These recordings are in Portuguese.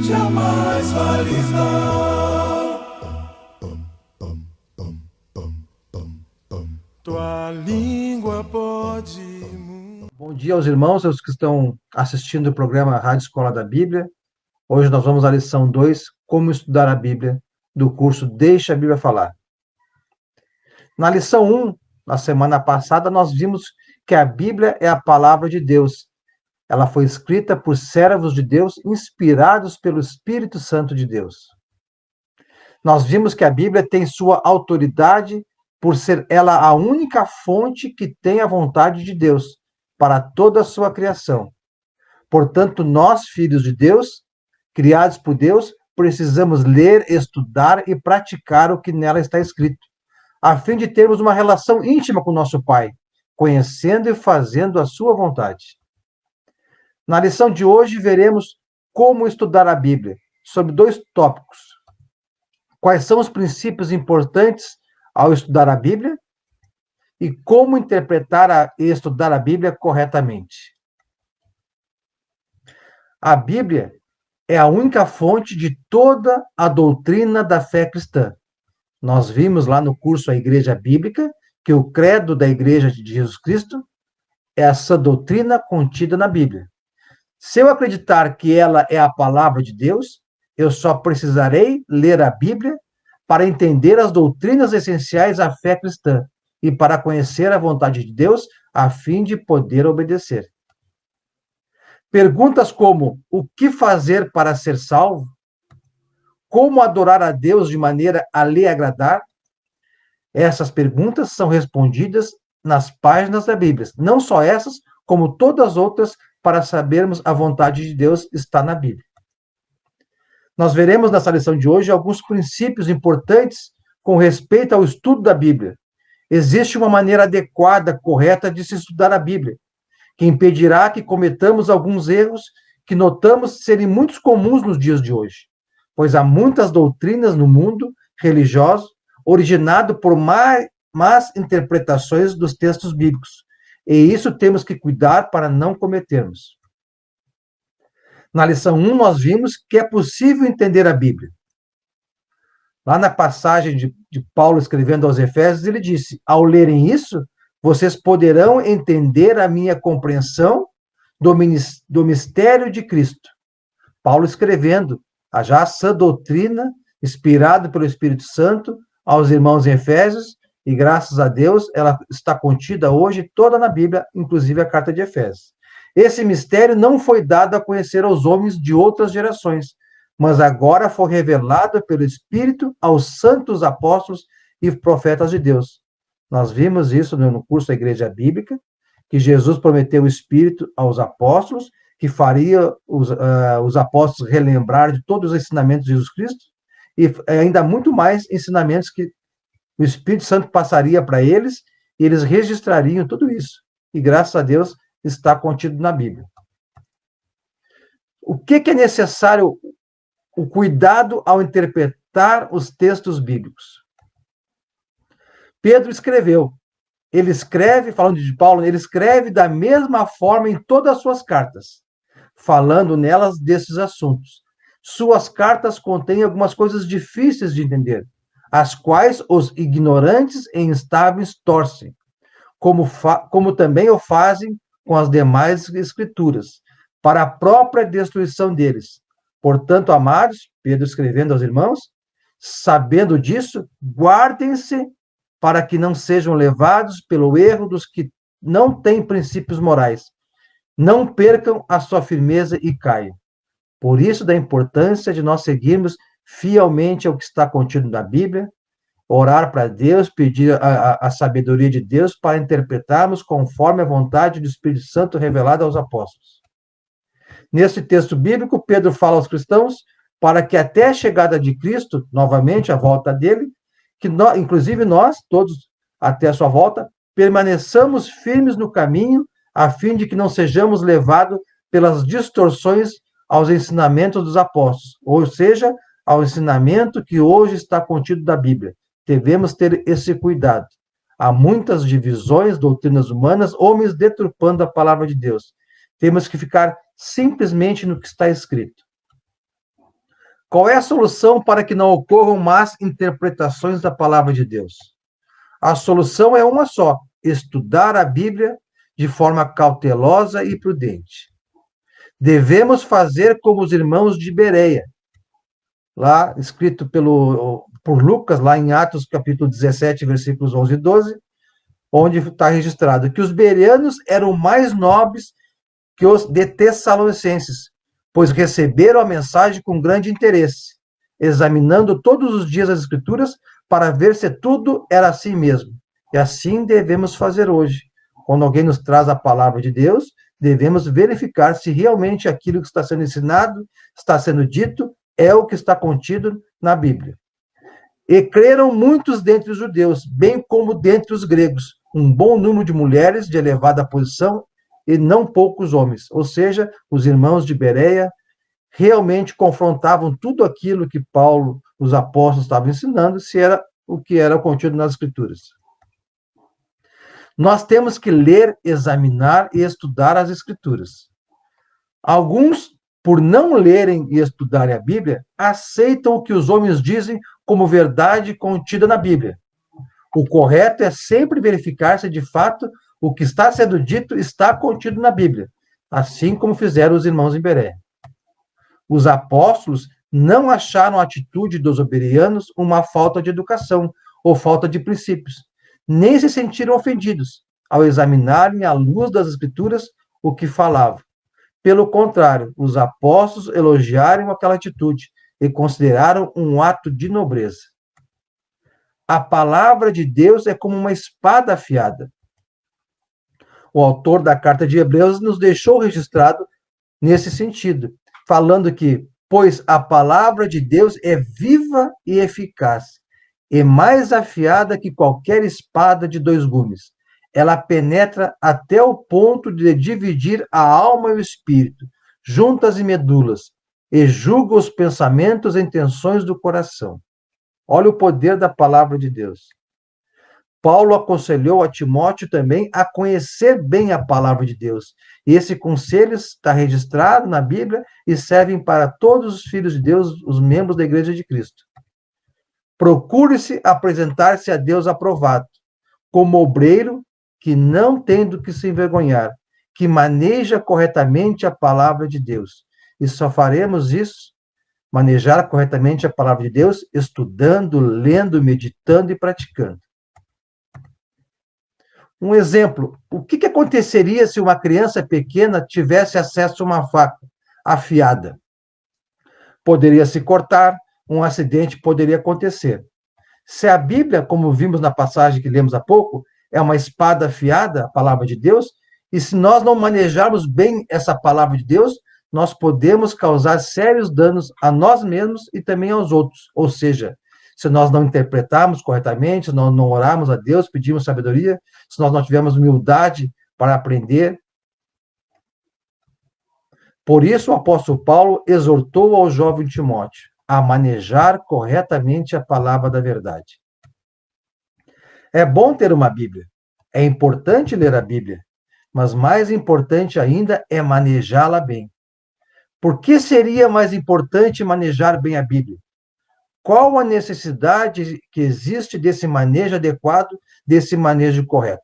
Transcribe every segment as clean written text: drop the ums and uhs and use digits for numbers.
Jamais vai estar. Tua língua pode mudar. Bom dia aos irmãos, aos que estão assistindo o programa Rádio Escola da Bíblia. Hoje nós vamos à lição 2, Como Estudar a Bíblia, do curso Deixa a Bíblia Falar. Na lição 1, na semana passada, nós vimos que a Bíblia é a palavra de Deus. Ela foi escrita por servos de Deus, inspirados pelo Espírito Santo de Deus. Nós vimos que a Bíblia tem sua autoridade por ser ela a única fonte que tem a vontade de Deus para toda a sua criação. Portanto, nós, filhos de Deus, criados por Deus, precisamos ler, estudar e praticar o que nela está escrito, a fim de termos uma relação íntima com nosso Pai, conhecendo e fazendo a sua vontade. Na lição de hoje, veremos como estudar a Bíblia, sobre 2 tópicos. Quais são os princípios importantes ao estudar a Bíblia e como interpretar e estudar a Bíblia corretamente. A Bíblia é a única fonte de toda a doutrina da fé cristã. Nós vimos lá no curso A Igreja Bíblica que o credo da Igreja de Jesus Cristo é essa doutrina contida na Bíblia. Se eu acreditar que ela é a palavra de Deus, eu só precisarei ler a Bíblia para entender as doutrinas essenciais à fé cristã e para conhecer a vontade de Deus, a fim de poder obedecer. Perguntas como: o que fazer para ser salvo? Como adorar a Deus de maneira a lhe agradar? Essas perguntas são respondidas nas páginas da Bíblia. Não só essas, como todas as outras, para sabermos a vontade de Deus está na Bíblia. Nós veremos nessa lição de hoje alguns princípios importantes com respeito ao estudo da Bíblia. Existe uma maneira adequada, correta de se estudar a Bíblia, que impedirá que cometamos alguns erros que notamos serem muito comuns nos dias de hoje, pois há muitas doutrinas no mundo religioso originado por más interpretações dos textos bíblicos, e isso temos que cuidar para não cometermos. Na lição 1, nós vimos que é possível entender a Bíblia. Lá na passagem de Paulo escrevendo aos Efésios, ele disse: ao lerem isso, vocês poderão entender a minha compreensão do mistério de Cristo. Paulo escrevendo a já sã doutrina, inspirado pelo Espírito Santo, aos irmãos em Efésios, e graças a Deus, ela está contida hoje toda na Bíblia, inclusive a carta de Efésios. Esse mistério não foi dado a conhecer aos homens de outras gerações, mas agora foi revelado pelo Espírito aos santos apóstolos e profetas de Deus. Nós vimos isso no curso da Igreja Bíblica, que Jesus prometeu o Espírito aos apóstolos, que faria os apóstolos relembrar de todos os ensinamentos de Jesus Cristo, e ainda muito mais ensinamentos que o Espírito Santo passaria para eles, e eles registrariam tudo isso. E graças a Deus está contido na Bíblia. O que é necessário? O cuidado ao interpretar os textos bíblicos. Pedro escreveu. Ele escreve, falando de Paulo, ele escreve da mesma forma em todas as suas cartas, falando nelas desses assuntos. Suas cartas contêm algumas coisas difíceis de entender, as quais os ignorantes e instáveis torcem, como também o fazem com as demais escrituras, para a própria destruição deles. Portanto, amados, Pedro escrevendo aos irmãos, sabendo disso, guardem-se para que não sejam levados pelo erro dos que não têm princípios morais. Não percam a sua firmeza e caiam. Por isso, da importância de nós seguirmos fielmente ao que está contido na Bíblia, orar para Deus, pedir a sabedoria de Deus para interpretarmos conforme a vontade do Espírito Santo revelada aos apóstolos. Nesse texto bíblico, Pedro fala aos cristãos para que até a chegada de Cristo, novamente a volta dele, que nós, inclusive nós, todos até a sua volta, permaneçamos firmes no caminho, a fim de que não sejamos levados pelas distorções aos ensinamentos dos apóstolos, ou seja, ao ensinamento que hoje está contido na Bíblia. Devemos ter esse cuidado. Há muitas divisões, doutrinas humanas, homens deturpando a palavra de Deus. Temos que ficar simplesmente no que está escrito. Qual é a solução para que não ocorram más interpretações da palavra de Deus? A solução é uma só: estudar a Bíblia de forma cautelosa e prudente. Devemos fazer como os irmãos de Bereia, lá escrito por Lucas, lá em Atos capítulo 17, versículos 11 e 12, onde está registrado que os bereanos eram mais nobres que os de Tessalonicenses, pois receberam a mensagem com grande interesse, examinando todos os dias as Escrituras para ver se tudo era assim mesmo. E assim devemos fazer hoje. Quando alguém nos traz a palavra de Deus, devemos verificar se realmente aquilo que está sendo ensinado, está sendo dito, é o que está contido na Bíblia. E creram muitos dentre os judeus, bem como dentre os gregos, um bom número de mulheres de elevada posição e não poucos homens. Ou seja, os irmãos de Bereia realmente confrontavam tudo aquilo que Paulo, os apóstolos, estavam ensinando, se era o que era contido nas Escrituras. Nós temos que ler, examinar e estudar as Escrituras. Alguns, por não lerem e estudarem a Bíblia, aceitam o que os homens dizem como verdade contida na Bíblia. O correto é sempre verificar se de fato o que está sendo dito está contido na Bíblia, assim como fizeram os irmãos em Beré. Os apóstolos não acharam a atitude dos bereanos uma falta de educação ou falta de princípios, nem se sentiram ofendidos ao examinarem à luz das Escrituras o que falavam. Pelo contrário, os apóstolos elogiaram aquela atitude e consideraram um ato de nobreza. A palavra de Deus é como uma espada afiada. O autor da carta de Hebreus nos deixou registrado nesse sentido, falando que, pois a palavra de Deus é viva e eficaz, e mais afiada que qualquer espada de dois gumes. Ela penetra até o ponto de dividir a alma e o espírito, juntas e medulas, e julga os pensamentos e intenções do coração. Olha o poder da palavra de Deus. Paulo aconselhou a Timóteo também a conhecer bem a palavra de Deus. E esse conselho está registrado na Bíblia e serve para todos os filhos de Deus, os membros da Igreja de Cristo. Procure-se apresentar-se a Deus aprovado, como obreiro que não tem do que se envergonhar, que maneja corretamente a palavra de Deus. E só faremos isso, manejar corretamente a palavra de Deus, estudando, lendo, meditando e praticando. Um exemplo, o que aconteceria se uma criança pequena tivesse acesso a uma faca afiada? Poderia se cortar, um acidente poderia acontecer. Se a Bíblia, como vimos na passagem que lemos há pouco, é uma espada afiada, a palavra de Deus, e se nós não manejarmos bem essa palavra de Deus, nós podemos causar sérios danos a nós mesmos e também aos outros. Ou seja, se nós não interpretarmos corretamente, se nós não orarmos a Deus, pedimos sabedoria, se nós não tivermos humildade para aprender. Por isso, o apóstolo Paulo exortou ao jovem Timóteo a manejar corretamente a palavra da verdade. É bom ter uma Bíblia, é importante ler a Bíblia, mas mais importante ainda é manejá-la bem. Por que seria mais importante manejar bem a Bíblia? Qual a necessidade que existe desse manejo adequado, desse manejo correto?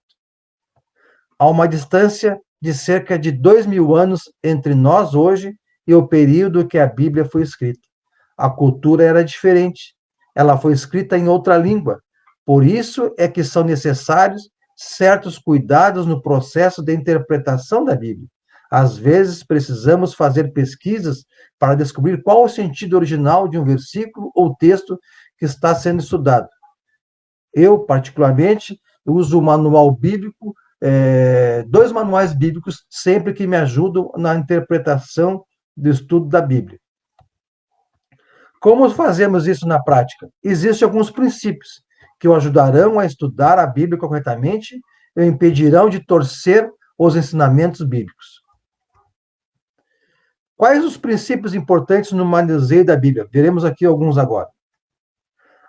Há uma distância de cerca de 2.000 anos entre nós hoje e o período que a Bíblia foi escrita. A cultura era diferente, ela foi escrita em outra língua. Por isso é que são necessários certos cuidados no processo de interpretação da Bíblia. Às vezes, precisamos fazer pesquisas para descobrir qual o sentido original de um versículo ou texto que está sendo estudado. Eu, particularmente, uso o manual bíblico, 2 manuais bíblicos, sempre que me ajudam na interpretação do estudo da Bíblia. Como fazemos isso na prática? Existem alguns princípios que o ajudarão a estudar a Bíblia corretamente e o impedirão de torcer os ensinamentos bíblicos. Quais os princípios importantes no manuseio da Bíblia? Veremos aqui alguns agora.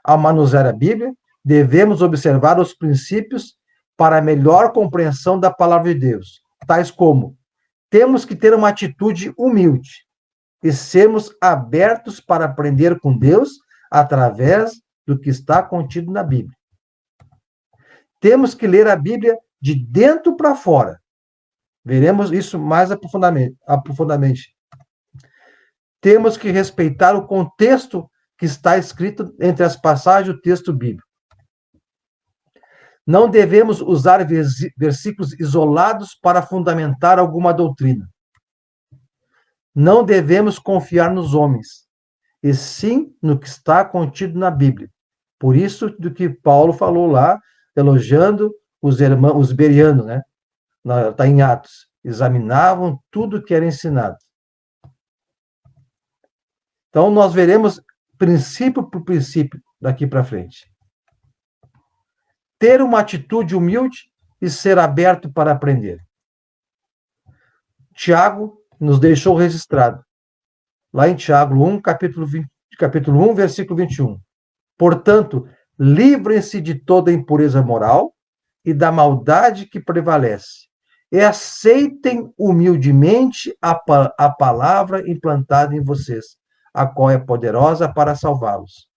Ao manusear a Bíblia, devemos observar os princípios para a melhor compreensão da palavra de Deus, tais como Temos que ter uma atitude humilde e sermos abertos para aprender com Deus através do que está contido na Bíblia. Temos que ler a Bíblia de dentro para fora. Veremos isso mais aprofundadamente. Temos que respeitar o contexto que está escrito entre as passagens do texto bíblico. Não devemos usar versículos isolados para fundamentar alguma doutrina. Não devemos confiar nos homens, e sim no que está contido na Bíblia. Por isso do que Paulo falou lá, elogiando os bereanos, né? Está em Atos. Examinavam tudo que era ensinado. Então, nós veremos princípio por princípio daqui para frente. Ter uma atitude humilde e ser aberto para aprender. Tiago nos deixou registrado, lá em Tiago 1, capítulo 1, versículo 21. Portanto, livrem-se de toda impureza moral e da maldade que prevalece, e aceitem humildemente a palavra implantada em vocês, a qual é poderosa para salvá-los.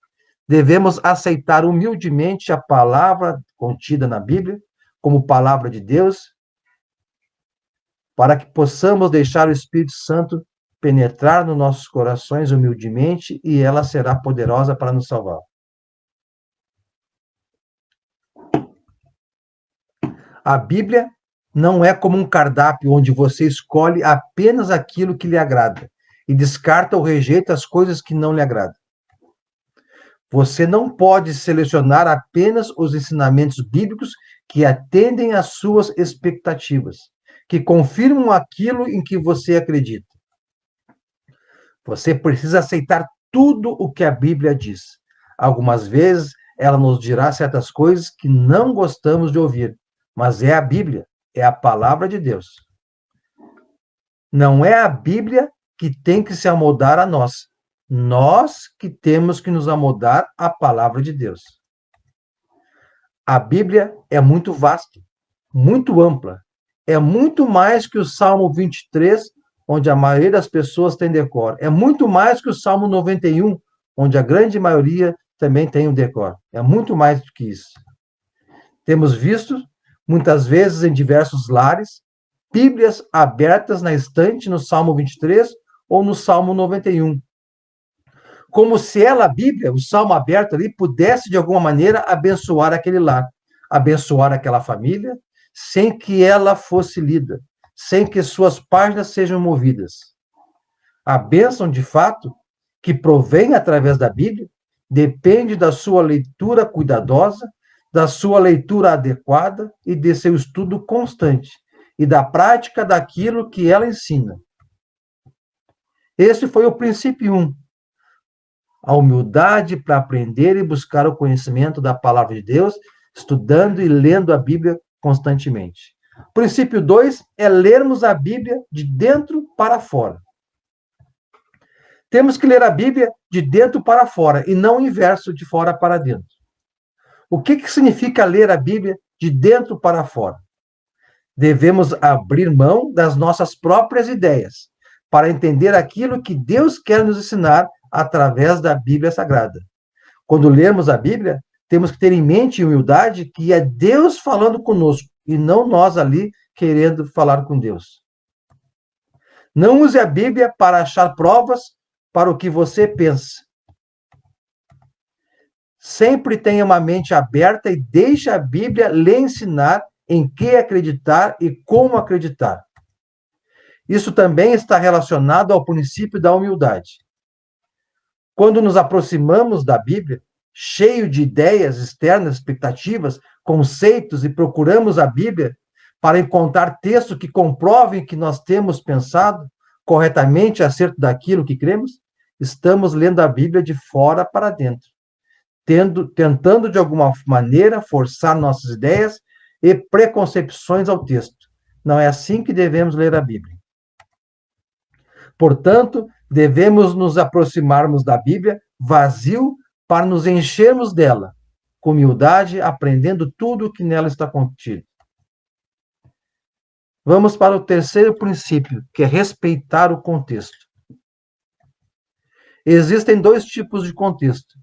Devemos aceitar humildemente a palavra contida na Bíblia, como palavra de Deus, para que possamos deixar o Espírito Santo penetrar nos nossos corações humildemente e ela será poderosa para nos salvar. A Bíblia não é como um cardápio onde você escolhe apenas aquilo que lhe agrada e descarta ou rejeita as coisas que não lhe agradam. Você não pode selecionar apenas os ensinamentos bíblicos que atendem às suas expectativas, que confirmam aquilo em que você acredita. Você precisa aceitar tudo o que a Bíblia diz. Algumas vezes ela nos dirá certas coisas que não gostamos de ouvir, mas é a Bíblia, é a palavra de Deus. Não é a Bíblia que tem que se amoldar a nós. Nós que temos que nos amoldar à palavra de Deus. A Bíblia é muito vasta, muito ampla. É muito mais que o Salmo 23, onde a maioria das pessoas tem decor. É muito mais que o Salmo 91, onde a grande maioria também tem um decor. É muito mais do que isso. Temos visto, muitas vezes em diversos lares, Bíblias abertas na estante no Salmo 23 ou no Salmo 91. Como se ela, a Bíblia, o Salmo aberto ali, pudesse de alguma maneira abençoar aquele lar, abençoar aquela família, sem que ela fosse lida, sem que suas páginas sejam movidas. A bênção, de fato, que provém através da Bíblia, depende da sua leitura cuidadosa, da sua leitura adequada e de seu estudo constante, e da prática daquilo que ela ensina. Esse foi o princípio 1. A humildade para aprender e buscar o conhecimento da palavra de Deus, estudando e lendo a Bíblia constantemente. Princípio 2 é lermos a Bíblia de dentro para fora. Temos que ler a Bíblia de dentro para fora e não o inverso, de fora para dentro. O que significa ler a Bíblia de dentro para fora? Devemos abrir mão das nossas próprias ideias para entender aquilo que Deus quer nos ensinar através da Bíblia Sagrada. Quando lermos a Bíblia, temos que ter em mente e humildade que é Deus falando conosco e não nós ali querendo falar com Deus. Não use a Bíblia para achar provas para o que você pensa. Sempre tenha uma mente aberta e deixe a Bíblia lhe ensinar em que acreditar e como acreditar. Isso também está relacionado ao princípio da humildade. Quando nos aproximamos da Bíblia, cheio de ideias externas, expectativas, conceitos, e procuramos a Bíblia para encontrar textos que comprovem que nós temos pensado corretamente acerca daquilo que cremos, estamos lendo a Bíblia de fora para dentro, tentando de alguma maneira forçar nossas ideias e preconcepções ao texto. Não é assim que devemos ler a Bíblia. Portanto, devemos nos aproximarmos da Bíblia vazio para nos enchermos dela, com humildade, aprendendo tudo o que nela está contido. Vamos para o terceiro princípio, que é respeitar o contexto. Existem dois tipos de contexto.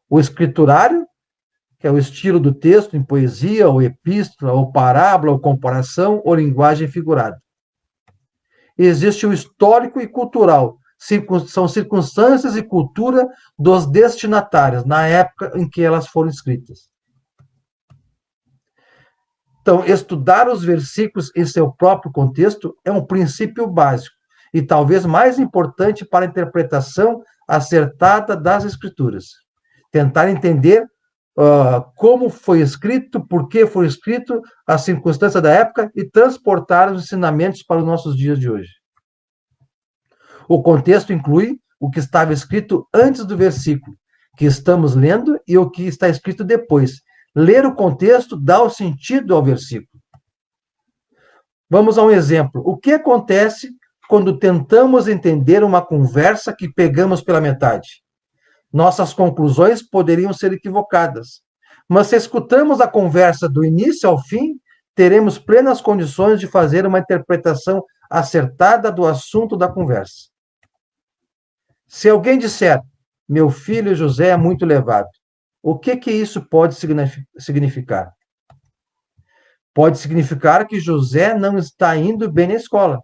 O escriturário, que é o estilo do texto em poesia, ou epístola, ou parábola, ou comparação, ou linguagem figurada. Existe o histórico e cultural, são circunstâncias e cultura dos destinatários, na época em que elas foram escritas. Então, estudar os versículos em seu próprio contexto é um princípio básico e talvez mais importante para a interpretação acertada das Escrituras. Tentar entender como foi escrito, por que foi escrito, a circunstância da época e transportar os ensinamentos para os nossos dias de hoje. O contexto inclui o que estava escrito antes do versículo que estamos lendo e o que está escrito depois. Ler o contexto dá o sentido ao versículo. Vamos a um exemplo. O que acontece quando tentamos entender uma conversa que pegamos pela metade? Nossas conclusões poderiam ser equivocadas. Mas se escutamos a conversa do início ao fim, teremos plenas condições de fazer uma interpretação acertada do assunto da conversa. Se alguém disser, meu filho José é muito levado, o que isso pode significar? Pode significar que José não está indo bem na escola.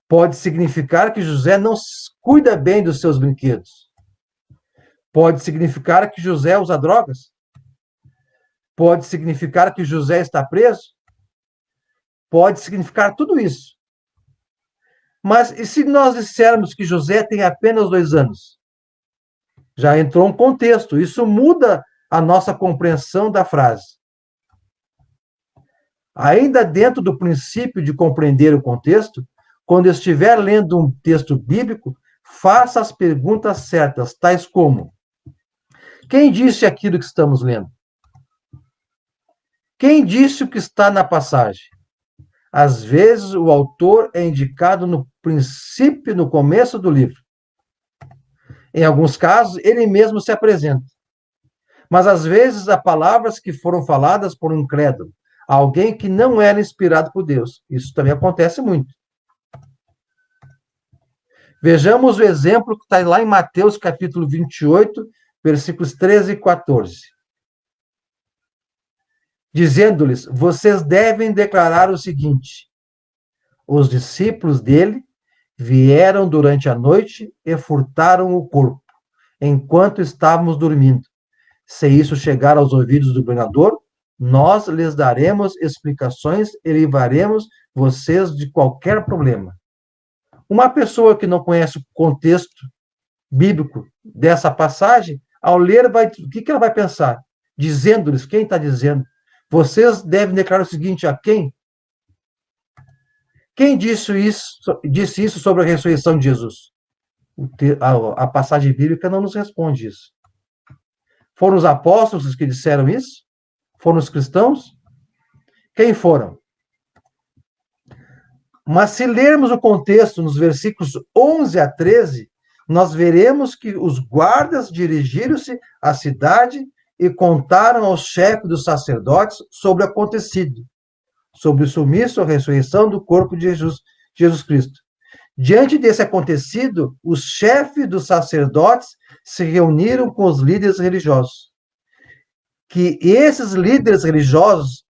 Pode significar que José não cuida bem dos seus brinquedos. Pode significar que José usa drogas. Pode significar que José está preso. Pode significar tudo isso. Mas e se nós dissermos que José tem apenas 2 anos? Já entrou um contexto. Isso muda a nossa compreensão da frase. Ainda dentro do princípio de compreender o contexto, quando estiver lendo um texto bíblico, faça as perguntas certas, tais como: quem disse aquilo que estamos lendo? Quem disse o que está na passagem? Às vezes, o autor é indicado no princípio, no começo do livro. Em alguns casos, ele mesmo se apresenta. Mas, às vezes, há palavras que foram faladas por um incrédulo, alguém que não era inspirado por Deus. Isso também acontece muito. Vejamos o exemplo que está lá em Mateus, capítulo 28, versículos 13 e 14. Dizendo-lhes, vocês devem declarar o seguinte: os discípulos dele vieram durante a noite e furtaram o corpo, enquanto estávamos dormindo. Se isso chegar aos ouvidos do governador, nós lhes daremos explicações e livraremos vocês de qualquer problema. Uma pessoa que não conhece o contexto bíblico dessa passagem, ao ler, o que ela vai pensar? Dizendo-lhes, quem está dizendo? Vocês devem declarar o seguinte: a quem? Quem disse isso sobre a ressurreição de Jesus? A passagem bíblica não nos responde isso. Foram os apóstolos que disseram isso? Foram os cristãos? Quem foram? Mas se lermos o contexto nos versículos 11 a 13, nós veremos que os guardas dirigiram-se à cidade e contaram ao chefe dos sacerdotes sobre o acontecido, sobre o sumiço, a ressurreição do corpo de Jesus Cristo. Diante desse acontecido, os chefes dos sacerdotes se reuniram com os líderes religiosos. Que esses líderes religiosos,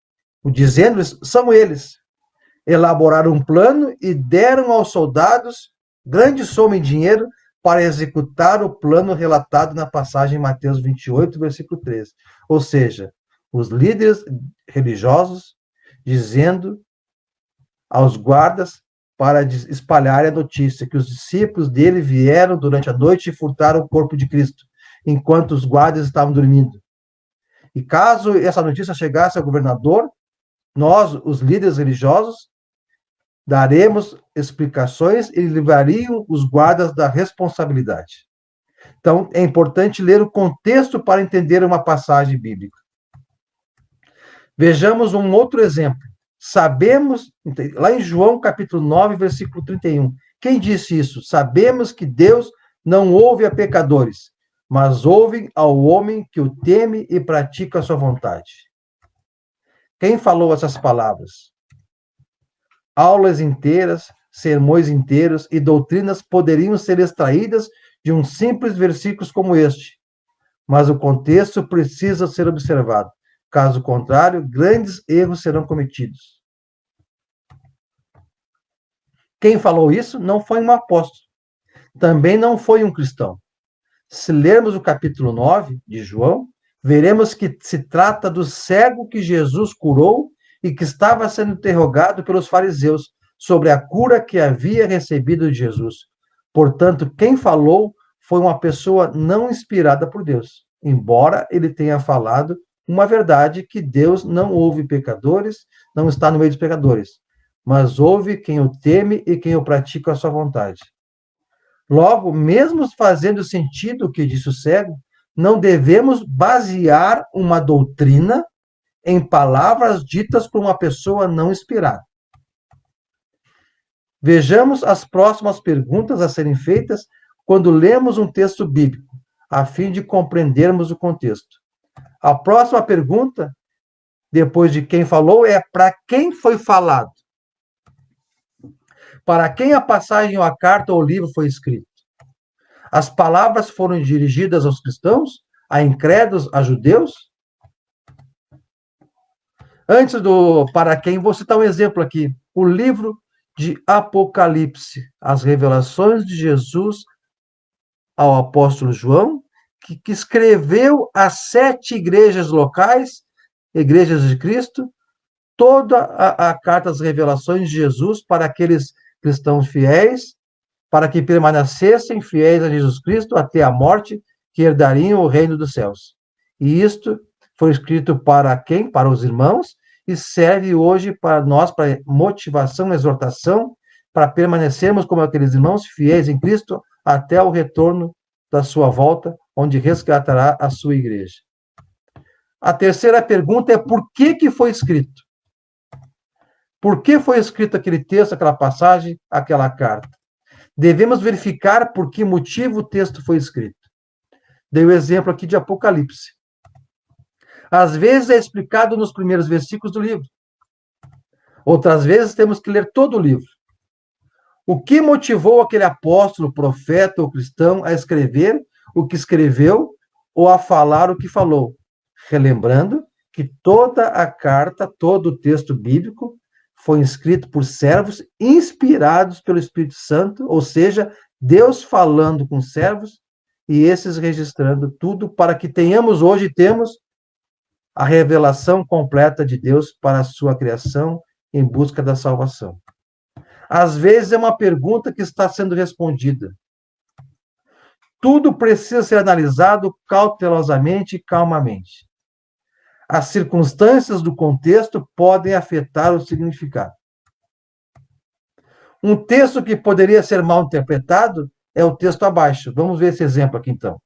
dizendo-lhes, são eles, elaboraram um plano e deram aos soldados grande soma em dinheiro para executar o plano relatado na passagem em Mateus 28, versículo 13. Ou seja, os líderes religiosos dizendo aos guardas para espalhar a notícia que os discípulos dele vieram durante a noite e furtaram o corpo de Cristo, enquanto os guardas estavam dormindo. E caso essa notícia chegasse ao governador, nós, os líderes religiosos, daremos explicações e livrariam os guardas da responsabilidade. Então, é importante ler o contexto para entender uma passagem bíblica. Vejamos um outro exemplo. Sabemos, lá em João capítulo 9, versículo 31, quem disse isso? Sabemos que Deus não ouve a pecadores, mas ouve ao homem que o teme e pratica a sua vontade. Quem falou essas palavras? aulas inteiras, sermões inteiros e doutrinas poderiam ser extraídas de um simples versículo como este, mas o contexto precisa ser observado. Caso contrário, grandes erros serão cometidos. Quem falou isso não foi um apóstolo, também não foi um cristão. Se lermos o capítulo 9 de João, veremos que se trata do cego que Jesus curou e que estava sendo interrogado pelos fariseus sobre a cura que havia recebido de Jesus. Portanto, quem falou foi uma pessoa não inspirada por Deus, embora ele tenha falado uma verdade que Deus não ouve pecadores, não está no meio dos pecadores, mas ouve quem o teme e quem o pratica a sua vontade. Logo, mesmo fazendo sentido o que disse o cego, não devemos basear uma doutrina em palavras ditas por uma pessoa não inspirada. Vejamos as próximas perguntas a serem feitas quando lemos um texto bíblico, a fim de compreendermos o contexto. A próxima pergunta, depois de quem falou, é para quem foi falado? Para quem a passagem ou a carta ou o livro foi escrito? As palavras foram dirigidas aos cristãos, a incrédulos, a judeus? Antes do para quem, vou citar um exemplo aqui. O livro de Apocalipse, as revelações de Jesus ao apóstolo João, que escreveu às 7 igrejas locais, igrejas de Cristo, toda a carta das revelações de Jesus para aqueles cristãos fiéis, para que permanecessem fiéis a Jesus Cristo até a morte, que herdariam o reino dos céus. E isto foi escrito para quem? Para os irmãos, e serve hoje para nós, para motivação, exortação, para permanecermos como aqueles irmãos fiéis em Cristo até o retorno da sua volta, onde resgatará a sua igreja. A terceira pergunta é por que foi escrito? Por que foi escrito aquele texto, aquela passagem, aquela carta? Devemos verificar por que motivo o texto foi escrito. Dei o exemplo aqui de Apocalipse. Às vezes é explicado nos primeiros versículos do livro. Outras vezes temos que ler todo o livro. O que motivou aquele apóstolo, profeta ou cristão a escrever o que escreveu ou a falar o que falou? Relembrando que toda a carta, todo o texto bíblico foi escrito por servos inspirados pelo Espírito Santo, ou seja, Deus falando com servos e esses registrando tudo para que tenhamos hoje, temos a revelação completa de Deus para a sua criação em busca da salvação. Às vezes é uma pergunta que está sendo respondida. Tudo precisa ser analisado cautelosamente e calmamente. As circunstâncias do contexto podem afetar o significado. Um texto que poderia ser mal interpretado é o texto abaixo. Vamos ver esse exemplo aqui, então.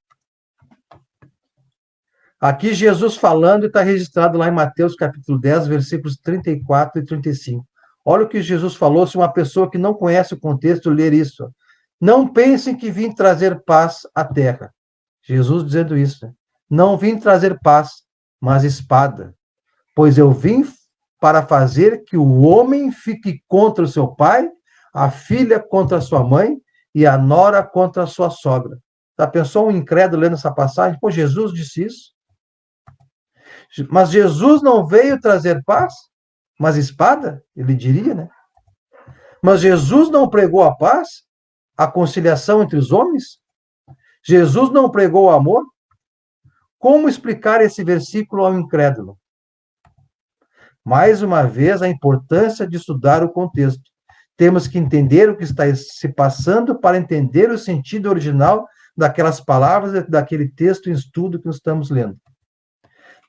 Aqui Jesus falando e está registrado lá em Mateus capítulo 10, versículos 34 e 35. Olha o que Jesus falou, se uma pessoa que não conhece o contexto ler isso. Não pensem que vim trazer paz à terra. Jesus dizendo isso. Não vim trazer paz, mas espada. Pois eu vim para fazer que o homem fique contra o seu pai, a filha contra a sua mãe e a nora contra a sua sogra. Já pensou um incrédulo lendo essa passagem? Pô, Jesus disse isso. Mas Jesus não veio trazer paz, mas espada, ele diria, né? Mas Jesus não pregou a paz, a conciliação entre os homens? Jesus não pregou o amor? Como explicar esse versículo ao incrédulo? Mais uma vez, a importância de estudar o contexto. Temos que entender o que está se passando para entender o sentido original daquelas palavras, daquele texto em estudo que nós estamos lendo.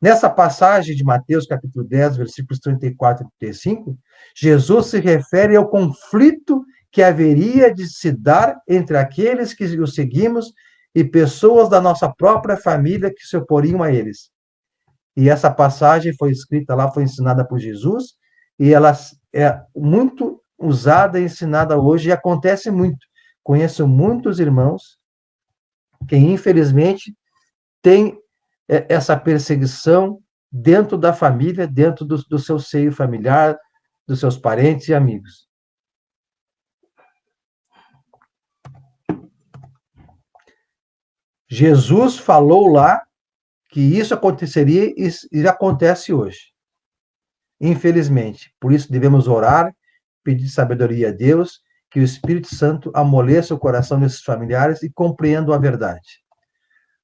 Nessa passagem de Mateus, capítulo 10, versículos 34 e 35, Jesus se refere ao conflito que haveria de se dar entre aqueles que o seguimos e pessoas da nossa própria família que se oporiam a eles. E essa passagem foi escrita lá, foi ensinada por Jesus, e ela é muito usada e ensinada hoje, e acontece muito. Conheço muitos irmãos que, infelizmente, têm essa perseguição dentro da família, dentro do seu seio familiar, dos seus parentes e amigos. Jesus falou lá que isso aconteceria e acontece hoje. Infelizmente. Por isso devemos orar, pedir sabedoria a Deus, que o Espírito Santo amoleça o coração desses familiares e compreendam a verdade.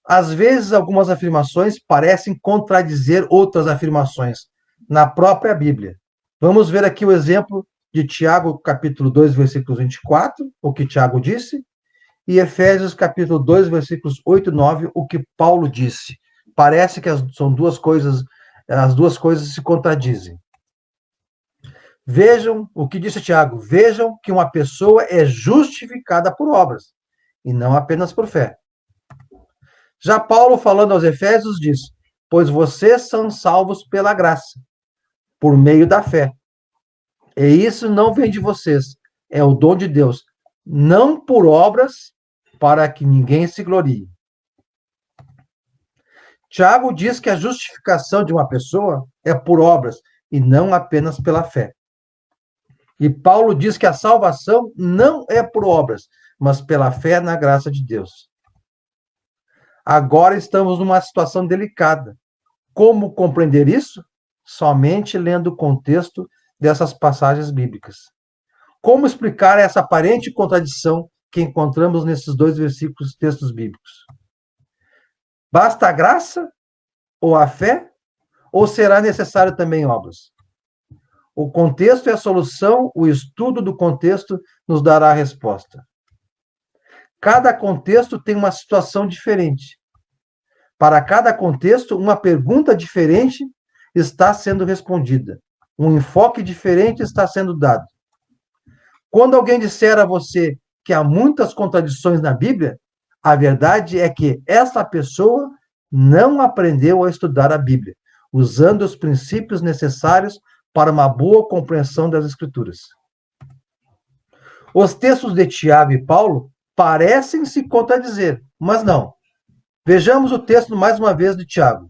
Às vezes, algumas afirmações parecem contradizer outras afirmações na própria Bíblia. Vamos ver aqui o exemplo de Tiago, capítulo 2, versículos 24, o que Tiago disse, e Efésios, capítulo 2, versículos 8 e 9, o que Paulo disse. Parece que são duas coisas, as duas coisas se contradizem. Vejam o que disse Tiago, vejam que uma pessoa é justificada por obras, e não apenas por fé. Já Paulo, falando aos Efésios, diz: pois vocês são salvos pela graça, por meio da fé. E isso não vem de vocês, é o dom de Deus, não por obras, para que ninguém se glorie. Tiago diz que a justificação de uma pessoa é por obras, e não apenas pela fé. E Paulo diz que a salvação não é por obras, mas pela fé na graça de Deus. Agora estamos numa situação delicada. Como compreender isso? Somente lendo o contexto dessas passagens bíblicas. Como explicar essa aparente contradição que encontramos nesses dois versículos, textos bíblicos? Basta a graça ou a fé? Ou será necessário também obras? O contexto é a solução, o estudo do contexto nos dará a resposta. Cada contexto tem uma situação diferente. Para cada contexto, uma pergunta diferente está sendo respondida. Um enfoque diferente está sendo dado. Quando alguém disser a você que há muitas contradições na Bíblia, a verdade é que essa pessoa não aprendeu a estudar a Bíblia, usando os princípios necessários para uma boa compreensão das Escrituras. Os textos de Tiago e Paulo parecem se contradizer, mas não. Vejamos o texto mais uma vez de Tiago.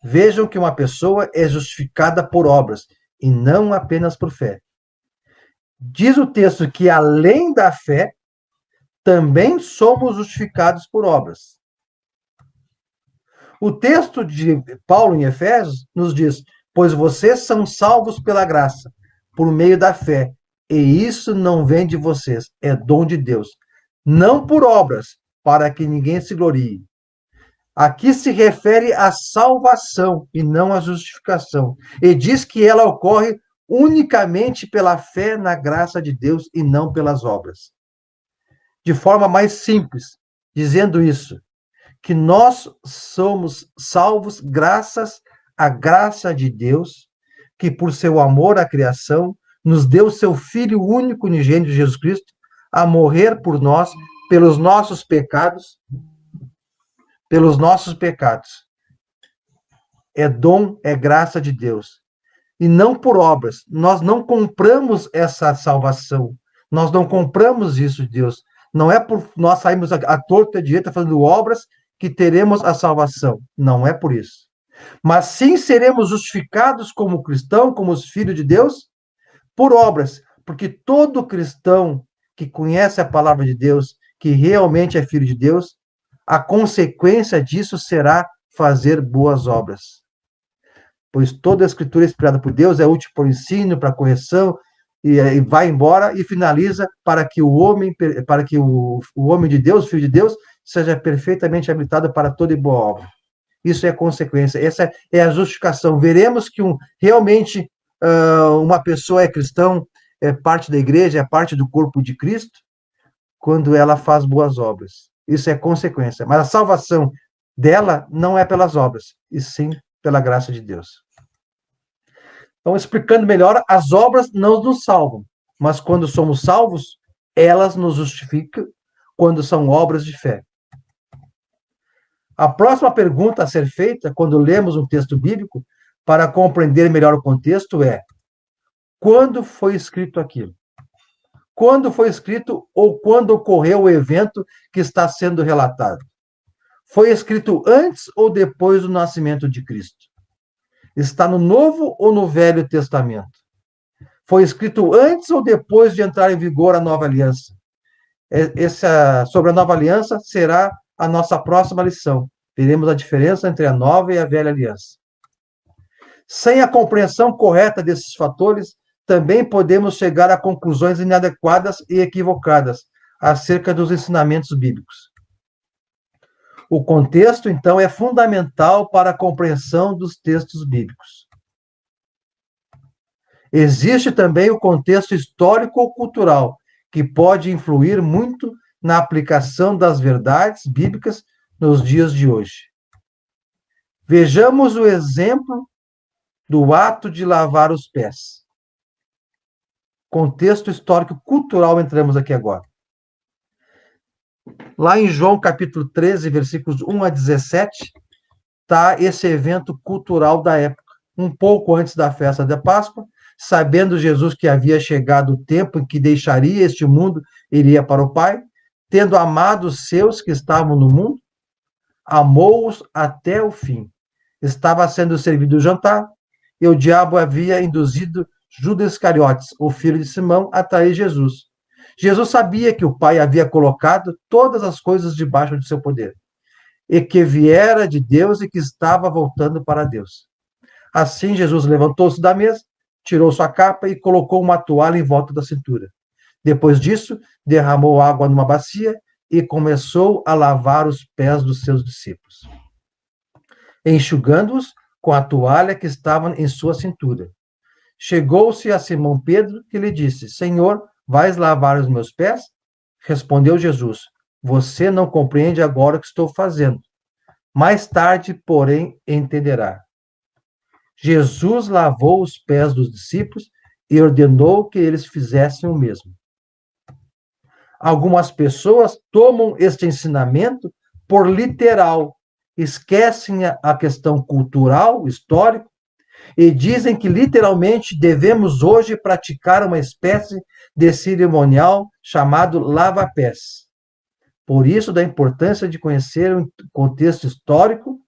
Vejam que uma pessoa é justificada por obras e não apenas por fé. Diz o texto que, além da fé, também somos justificados por obras. O texto de Paulo em Efésios nos diz: pois vocês são salvos pela graça, por meio da fé, e isso não vem de vocês, é dom de Deus, não por obras, para que ninguém se glorie. Aqui se refere à salvação e não à justificação, e diz que ela ocorre unicamente pela fé na graça de Deus e não pelas obras. De forma mais simples, dizendo isso, que nós somos salvos graças à graça de Deus, que por seu amor à criação, nos deu seu Filho único unigênito, Jesus Cristo, a morrer por nós, pelos nossos pecados. É dom, é graça de Deus. E não por obras. Nós não compramos essa salvação. Nós não compramos isso de Deus. Não é por nós sairmos à torta e à direita fazendo obras que teremos a salvação. Não é por isso. Mas sim seremos justificados como cristão, como os filhos de Deus, por obras. Porque todo cristão que conhece a palavra de Deus, que realmente é filho de Deus, a consequência disso será fazer boas obras. Pois toda a escritura inspirada por Deus é útil para o ensino, para a correção, e vai embora e finaliza para que o homem de Deus, o filho de Deus, seja perfeitamente habilitado para toda e boa obra. Isso é consequência, essa é a justificação. Veremos que realmente uma pessoa é cristão, é parte da igreja, é parte do corpo de Cristo, quando ela faz boas obras. Isso é consequência. Mas a salvação dela não é pelas obras, e sim pela graça de Deus. Então, explicando melhor, as obras não nos salvam, mas quando somos salvos, elas nos justificam quando são obras de fé. A próxima pergunta a ser feita quando lemos um texto bíblico, para compreender melhor o contexto, é: quando foi escrito aquilo? Quando foi escrito ou quando ocorreu o evento que está sendo relatado? Foi escrito antes ou depois do nascimento de Cristo? Está no Novo ou no Velho Testamento? Foi escrito antes ou depois de entrar em vigor a nova aliança? Sobre a nova aliança será a nossa próxima lição. Veremos a diferença entre a nova e a velha aliança. Sem a compreensão correta desses fatores, também podemos chegar a conclusões inadequadas e equivocadas acerca dos ensinamentos bíblicos. O contexto, então, é fundamental para a compreensão dos textos bíblicos. Existe também o contexto histórico-cultural, que pode influir muito na aplicação das verdades bíblicas nos dias de hoje. Vejamos o exemplo do ato de lavar os pés. Contexto histórico-cultural, entramos aqui agora. Lá em João capítulo 13, versículos 1 a 17, está esse evento cultural da época. Um pouco antes da festa da Páscoa, sabendo Jesus que havia chegado o tempo em que deixaria este mundo e iria para o Pai, tendo amado os seus que estavam no mundo, amou-os até o fim. Estava sendo servido o jantar, e o diabo havia induzido Judas Iscariotes, o filho de Simão, a trair Jesus. Jesus sabia que o Pai havia colocado todas as coisas debaixo de seu poder, e que viera de Deus e que estava voltando para Deus. Assim, Jesus levantou-se da mesa, tirou sua capa e colocou uma toalha em volta da cintura. Depois disso, derramou água numa bacia e começou a lavar os pés dos seus discípulos, enxugando-os com a toalha que estava em sua cintura. Chegou-se a Simão Pedro, que lhe disse: Senhor, vais lavar os meus pés? Respondeu Jesus: Você não compreende agora o que estou fazendo. Mais tarde, porém, entenderá. Jesus lavou os pés dos discípulos e ordenou que eles fizessem o mesmo. Algumas pessoas tomam este ensinamento por literal, esquecem a questão cultural, histórica, e dizem que literalmente devemos hoje praticar uma espécie de cerimonial chamado lava-pés. Por isso, da importância de conhecer o contexto histórico,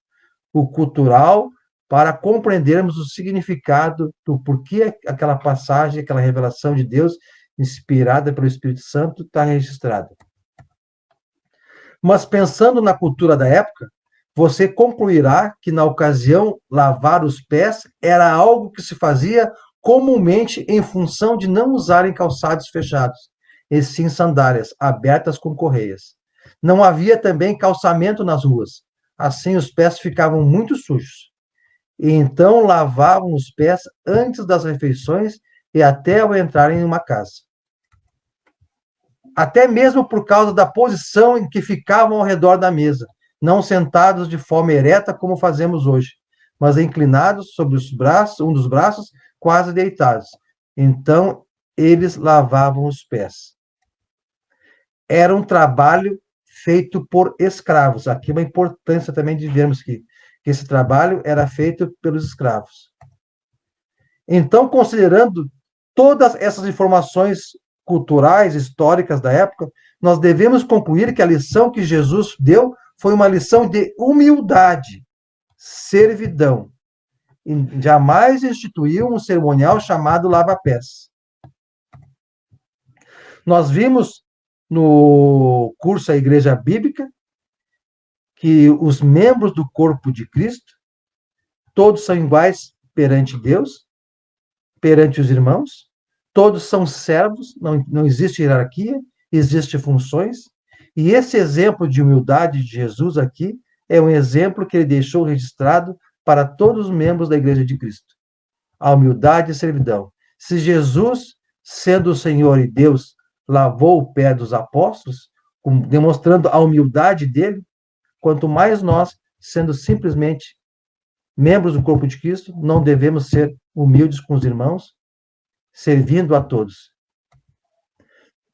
o cultural, para compreendermos o significado do porquê aquela passagem, aquela revelação de Deus, inspirada pelo Espírito Santo, está registrada. Mas pensando na cultura da época, você concluirá que na ocasião lavar os pés era algo que se fazia comumente em função de não usarem calçados fechados, e sim sandálias abertas com correias. Não havia também calçamento nas ruas, assim os pés ficavam muito sujos. E então lavavam os pés antes das refeições e até ao entrarem em uma casa. Até mesmo por causa da posição em que ficavam ao redor da mesa, não sentados de forma ereta como fazemos hoje, mas inclinados sobre os braços, um dos braços, quase deitados. Então, eles lavavam os pés. Era um trabalho feito por escravos. Aqui uma importância também de vermos que esse trabalho era feito pelos escravos. Então, considerando todas essas informações culturais, históricas da época, nós devemos concluir que a lição que Jesus deu foi uma lição de humildade, servidão. E jamais instituiu um cerimonial chamado lava-pés. Nós vimos no curso A Igreja Bíblica que os membros do corpo de Cristo, todos são iguais perante Deus, perante os irmãos, todos são servos, não existe hierarquia, existem funções, e esse exemplo de humildade de Jesus aqui é um exemplo que ele deixou registrado para todos os membros da Igreja de Cristo. A humildade e servidão. Se Jesus, sendo o Senhor e Deus, lavou o pé dos apóstolos, demonstrando a humildade dele, quanto mais nós, sendo simplesmente membros do corpo de Cristo, não devemos ser humildes com os irmãos, servindo a todos.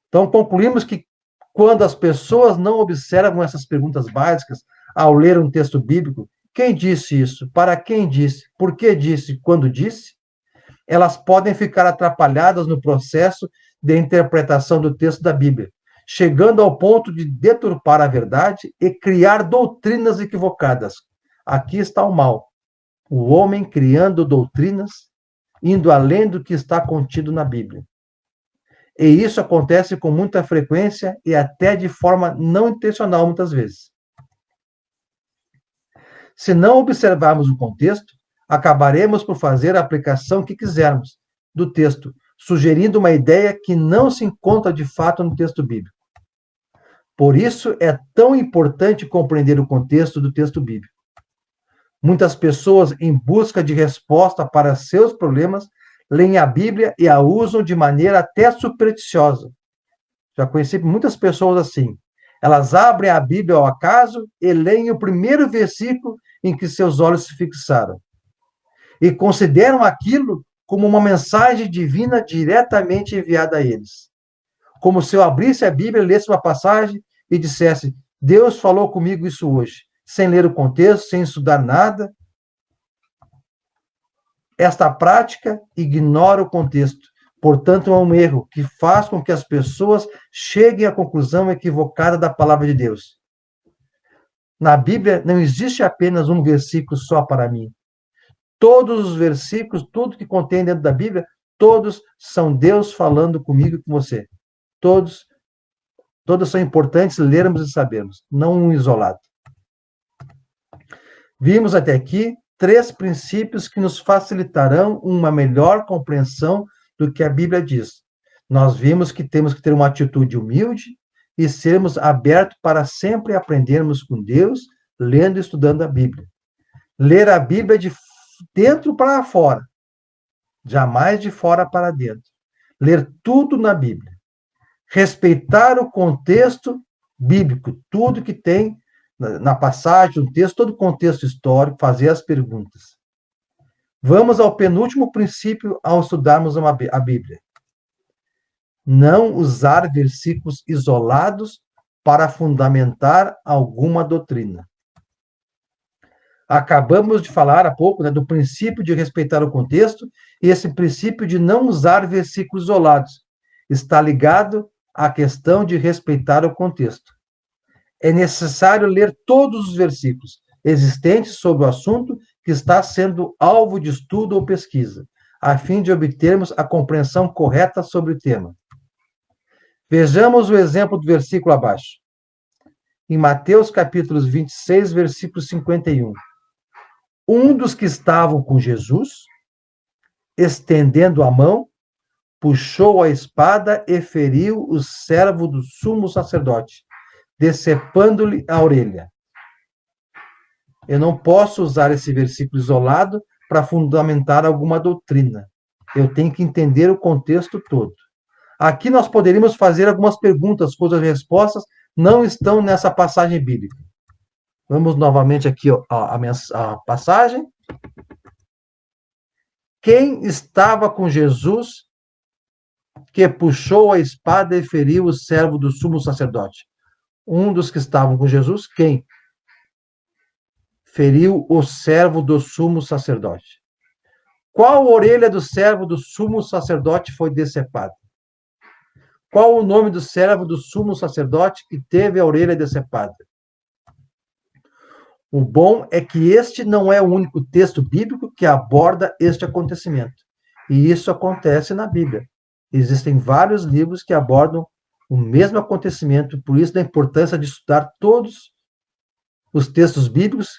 Então, concluímos que quando as pessoas não observam essas perguntas básicas ao ler um texto bíblico, quem disse isso? Para quem disse? Por que disse? Quando disse? Elas podem ficar atrapalhadas no processo de interpretação do texto da Bíblia, chegando ao ponto de deturpar a verdade e criar doutrinas equivocadas. Aqui está o mal. O homem criando doutrinas, indo além do que está contido na Bíblia. E isso acontece com muita frequência e até de forma não intencional, muitas vezes. Se não observarmos o contexto, acabaremos por fazer a aplicação que quisermos do texto, sugerindo uma ideia que não se encontra de fato no texto bíblico. Por isso é tão importante compreender o contexto do texto bíblico. Muitas pessoas, em busca de resposta para seus problemas, leem a Bíblia e a usam de maneira até supersticiosa. Já conheci muitas pessoas assim. Elas abrem a Bíblia ao acaso e leem o primeiro versículo em que seus olhos se fixaram. E consideram aquilo como uma mensagem divina diretamente enviada a eles. Como se eu abrisse a Bíblia, lesse uma passagem e dissesse: Deus falou comigo isso hoje, sem ler o contexto, sem estudar nada. Esta prática ignora o contexto. Portanto, é um erro que faz com que as pessoas cheguem à conclusão equivocada da palavra de Deus. Na Bíblia não existe apenas um versículo só para mim. Todos os versículos, tudo que contém dentro da Bíblia, todos são Deus falando comigo e com você. Todos são importantes lermos e sabermos, não um isolado. Vimos até aqui 3 princípios que nos facilitarão uma melhor compreensão do que a Bíblia diz. Nós vimos que temos que ter uma atitude humilde e sermos abertos para sempre aprendermos com Deus, lendo e estudando a Bíblia. Ler a Bíblia de dentro para fora, jamais de fora para dentro. Ler tudo na Bíblia. Respeitar o contexto bíblico, tudo que tem na passagem, no texto, todo o contexto histórico, fazer as perguntas. Vamos ao penúltimo princípio ao estudarmos a Bíblia. Não usar versículos isolados para fundamentar alguma doutrina. Acabamos de falar há pouco, do princípio de respeitar o contexto, e esse princípio de não usar versículos isolados está ligado à questão de respeitar o contexto. É necessário ler todos os versículos existentes sobre o assunto que está sendo alvo de estudo ou pesquisa, a fim de obtermos a compreensão correta sobre o tema. Vejamos o exemplo do versículo abaixo. Em Mateus capítulos 26, versículo 51. Um dos que estavam com Jesus, estendendo a mão, puxou a espada e feriu o servo do sumo sacerdote, decepando-lhe a orelha. Eu não posso usar esse versículo isolado para fundamentar alguma doutrina. Eu tenho que entender o contexto todo. Aqui nós poderíamos fazer algumas perguntas, cujas respostas não estão nessa passagem bíblica. Vamos novamente aqui a passagem. Quem estava com Jesus que puxou a espada e feriu o servo do sumo sacerdote? Um dos que estavam com Jesus, quem? Feriu o servo do sumo sacerdote. Qual orelha do servo do sumo sacerdote foi decepada? Qual o nome do servo do sumo sacerdote que teve a orelha decepada? O bom é que este não é o único texto bíblico que aborda este acontecimento. E isso acontece na Bíblia. Existem vários livros que abordam o mesmo acontecimento, por isso da importância de estudar todos os textos bíblicos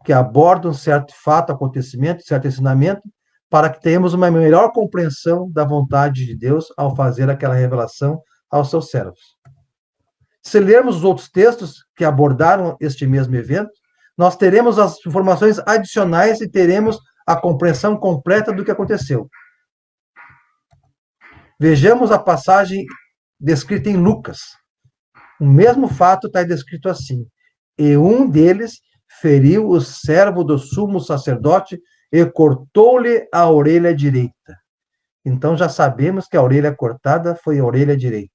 que abordam certo fato, acontecimento, certo ensinamento, para que tenhamos uma melhor compreensão da vontade de Deus ao fazer aquela revelação aos seus servos. Se lermos os outros textos que abordaram este mesmo evento, nós teremos as informações adicionais e teremos a compreensão completa do que aconteceu. Vejamos a passagem descrita em Lucas. O mesmo fato está descrito assim. E um deles feriu o servo do sumo sacerdote e cortou-lhe a orelha direita. Então já sabemos que a orelha cortada foi a orelha direita.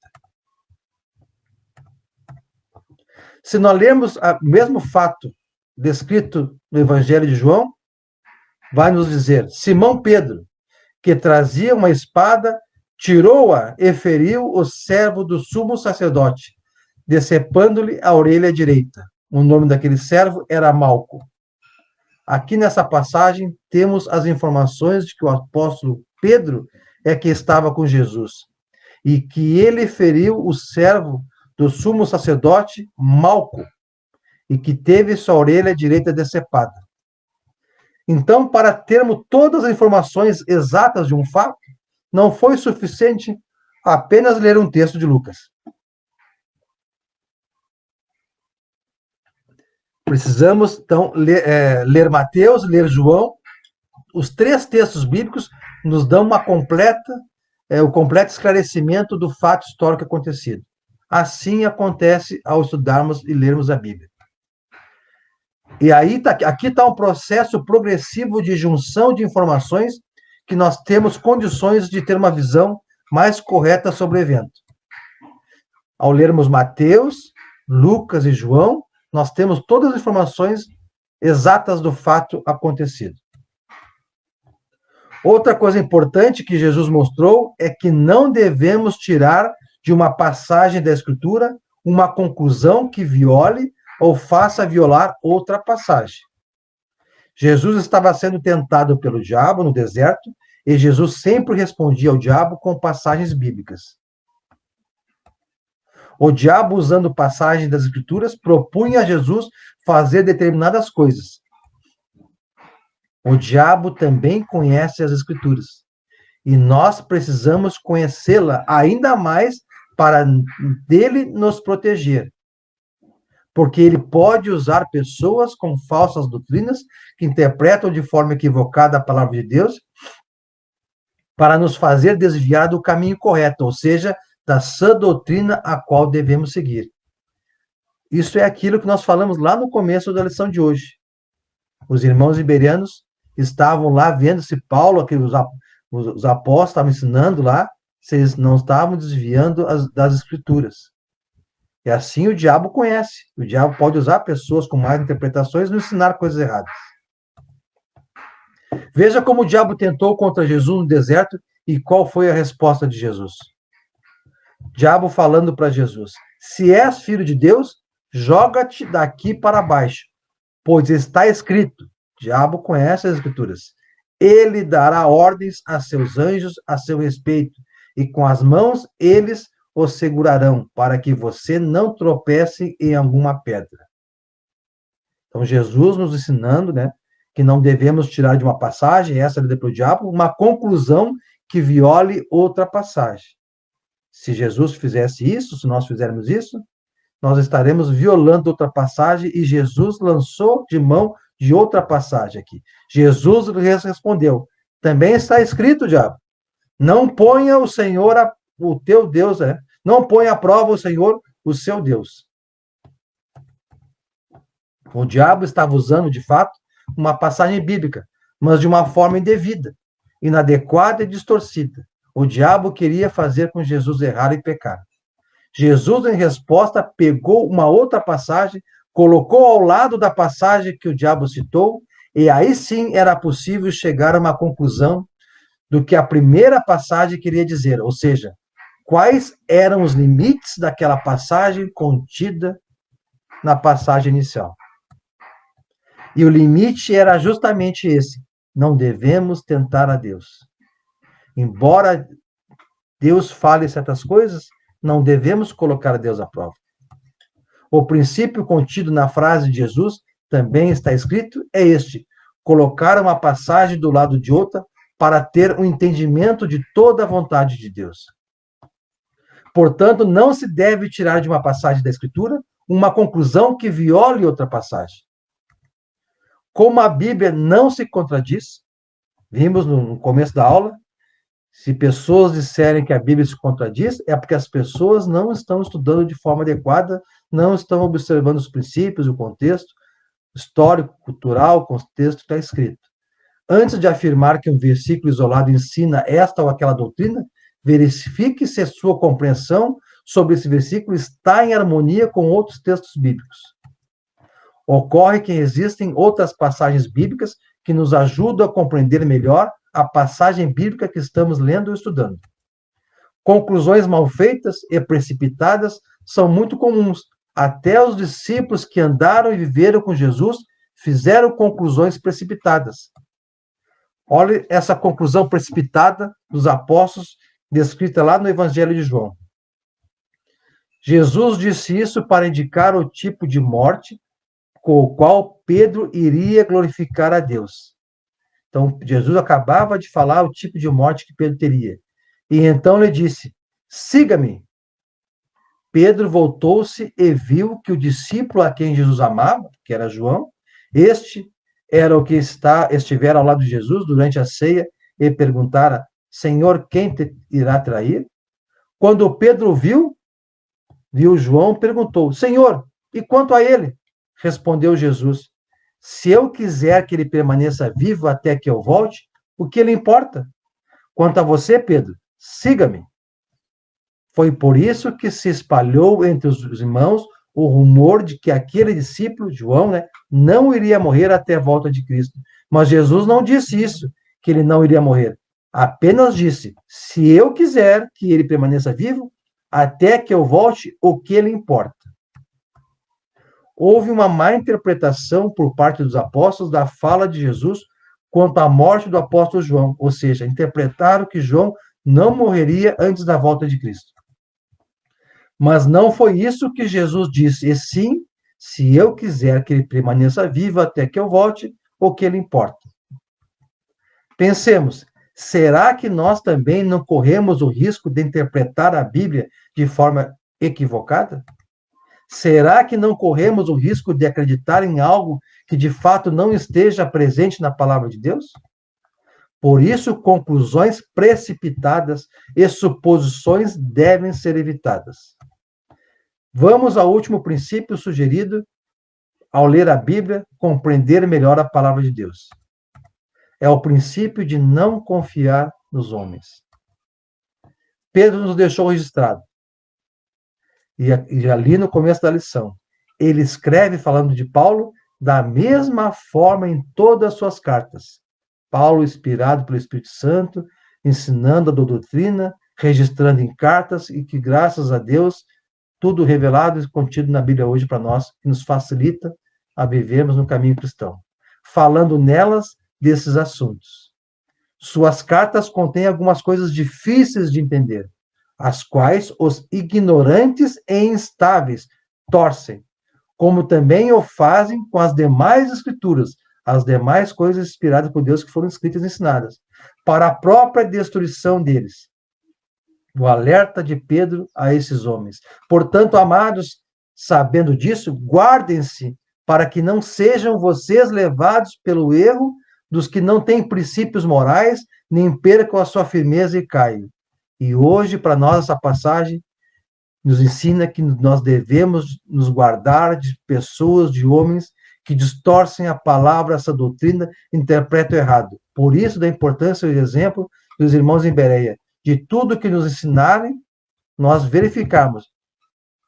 Se nós lermos o mesmo fato descrito no Evangelho de João, vai nos dizer: Simão Pedro, que trazia uma espada, tirou-a e feriu o servo do sumo sacerdote, decepando-lhe a orelha direita. O nome daquele servo era Malco. Aqui nessa passagem temos as informações de que o apóstolo Pedro é que estava com Jesus e que ele feriu o servo do sumo sacerdote Malco e que teve sua orelha direita decepada. Então, para termos todas as informações exatas de um fato, não foi suficiente apenas ler um texto de Lucas. Precisamos, então, ler Mateus, ler João. Os 3 textos bíblicos nos dão o completo esclarecimento do fato histórico acontecido. Assim acontece ao estudarmos e lermos a Bíblia. E aí aqui está um processo progressivo de junção de informações que nós temos condições de ter uma visão mais correta sobre o evento. Ao lermos Mateus, Lucas e João, nós temos todas as informações exatas do fato acontecido. Outra coisa importante que Jesus mostrou é que não devemos tirar de uma passagem da Escritura uma conclusão que viole ou faça violar outra passagem. Jesus estava sendo tentado pelo diabo no deserto e Jesus sempre respondia ao diabo com passagens bíblicas. O diabo, usando passagens das Escrituras, propunha a Jesus fazer determinadas coisas. O diabo também conhece as Escrituras. E nós precisamos conhecê-la ainda mais para dele nos proteger. Porque ele pode usar pessoas com falsas doutrinas que interpretam de forma equivocada a palavra de Deus para nos fazer desviar do caminho correto, ou seja, da sã doutrina a qual devemos seguir. Isso é aquilo que nós falamos lá no começo da lição de hoje. Os irmãos iberianos estavam lá vendo se Paulo, os apóstolos estavam ensinando lá, se eles não estavam desviando das Escrituras. E assim o diabo conhece. O diabo pode usar pessoas com mais interpretações e nos ensinar coisas erradas. Veja como o diabo tentou contra Jesus no deserto e qual foi a resposta de Jesus. O diabo falando para Jesus: se és filho de Deus, joga-te daqui para baixo, pois está escrito. O diabo conhece as Escrituras. Ele dará ordens a seus anjos a seu respeito, e com as mãos eles o segurarão, para que você não tropece em alguma pedra. Então, Jesus nos ensinando, que não devemos tirar de uma passagem, essa lida para o diabo, uma conclusão que viole outra passagem. Se Jesus fizesse isso, se nós fizermos isso, nós estaremos violando outra passagem e Jesus lançou de mão de outra passagem aqui. Jesus respondeu: também está escrito, diabo, não ponha o Senhor, o teu Deus, não ponha à prova o Senhor, o seu Deus. O diabo estava usando, de fato, uma passagem bíblica, mas de uma forma indevida, inadequada e distorcida. O diabo queria fazer com Jesus errar e pecar. Jesus, em resposta, pegou uma outra passagem, colocou ao lado da passagem que o diabo citou, e aí sim era possível chegar a uma conclusão do que a primeira passagem queria dizer, ou seja, quais eram os limites daquela passagem contida na passagem inicial. E o limite era justamente esse: não devemos tentar a Deus. Embora Deus fale certas coisas, não devemos colocar Deus à prova. O princípio contido na frase de Jesus, também está escrito, é este: colocar uma passagem do lado de outra para ter um entendimento de toda a vontade de Deus. Portanto, não se deve tirar de uma passagem da Escritura uma conclusão que viole outra passagem. Como a Bíblia não se contradiz, vimos no começo da aula, se pessoas disserem que a Bíblia se contradiz, é porque as pessoas não estão estudando de forma adequada, não estão observando os princípios, o contexto histórico, cultural, o contexto que está escrito. Antes de afirmar que um versículo isolado ensina esta ou aquela doutrina, verifique se a sua compreensão sobre esse versículo está em harmonia com outros textos bíblicos. Ocorre que existem outras passagens bíblicas que nos ajudam a compreender melhor a passagem bíblica que estamos lendo ou estudando. Conclusões mal feitas e precipitadas são muito comuns. Até os discípulos que andaram e viveram com Jesus fizeram conclusões precipitadas. Olha essa conclusão precipitada dos apóstolos, descrita lá no Evangelho de João. Jesus disse isso para indicar o tipo de morte com o qual Pedro iria glorificar a Deus. Então, Jesus acabava de falar o tipo de morte que Pedro teria. E então lhe disse: siga-me. Pedro voltou-se e viu que o discípulo a quem Jesus amava, que era João, este era o que estivera ao lado de Jesus durante a ceia e perguntara: Senhor, quem te irá trair? Quando Pedro viu João, perguntou: Senhor, e quanto a ele? Respondeu Jesus: se eu quiser que ele permaneça vivo até que eu volte, o que lhe importa? Quanto a você, Pedro, siga-me. Foi por isso que se espalhou entre os irmãos o rumor de que aquele discípulo, João, não iria morrer até a volta de Cristo. Mas Jesus não disse isso, que ele não iria morrer. Apenas disse: se eu quiser que ele permaneça vivo, até que eu volte, o que lhe importa? Houve uma má interpretação por parte dos apóstolos da fala de Jesus quanto à morte do apóstolo João, ou seja, interpretaram que João não morreria antes da volta de Cristo. Mas não foi isso que Jesus disse, e sim, se eu quiser que ele permaneça vivo até que eu volte, o que lhe importa? Pensemos, será que nós também não corremos o risco de interpretar a Bíblia de forma equivocada? Será que não corremos o risco de acreditar em algo que de fato não esteja presente na palavra de Deus? Por isso, conclusões precipitadas e suposições devem ser evitadas. Vamos ao último princípio sugerido ao ler a Bíblia, compreender melhor a palavra de Deus. É o princípio de não confiar nos homens. Pedro nos deixou registrado. E ali no começo da lição, ele escreve falando de Paulo da mesma forma em todas as suas cartas. Paulo, inspirado pelo Espírito Santo, ensinando a doutrina, registrando em cartas e que, graças a Deus, tudo revelado e contido na Bíblia hoje para nós, que nos facilita a vivermos no caminho cristão. Falando nelas desses assuntos. Suas cartas contêm algumas coisas difíceis de entender, as quais os ignorantes e instáveis torcem, como também o fazem com as demais escrituras, as demais coisas inspiradas por Deus que foram escritas e ensinadas, para a própria destruição deles. O alerta de Pedro a esses homens. Portanto, amados, sabendo disso, guardem-se para que não sejam vocês levados pelo erro dos que não têm princípios morais, nem percam a sua firmeza e caiam. E hoje, para nós, essa passagem nos ensina que nós devemos nos guardar de pessoas, de homens que distorcem a palavra, essa doutrina, interpretam errado. Por isso, da importância e exemplo dos irmãos em Bereia. De tudo que nos ensinarem, nós verificarmos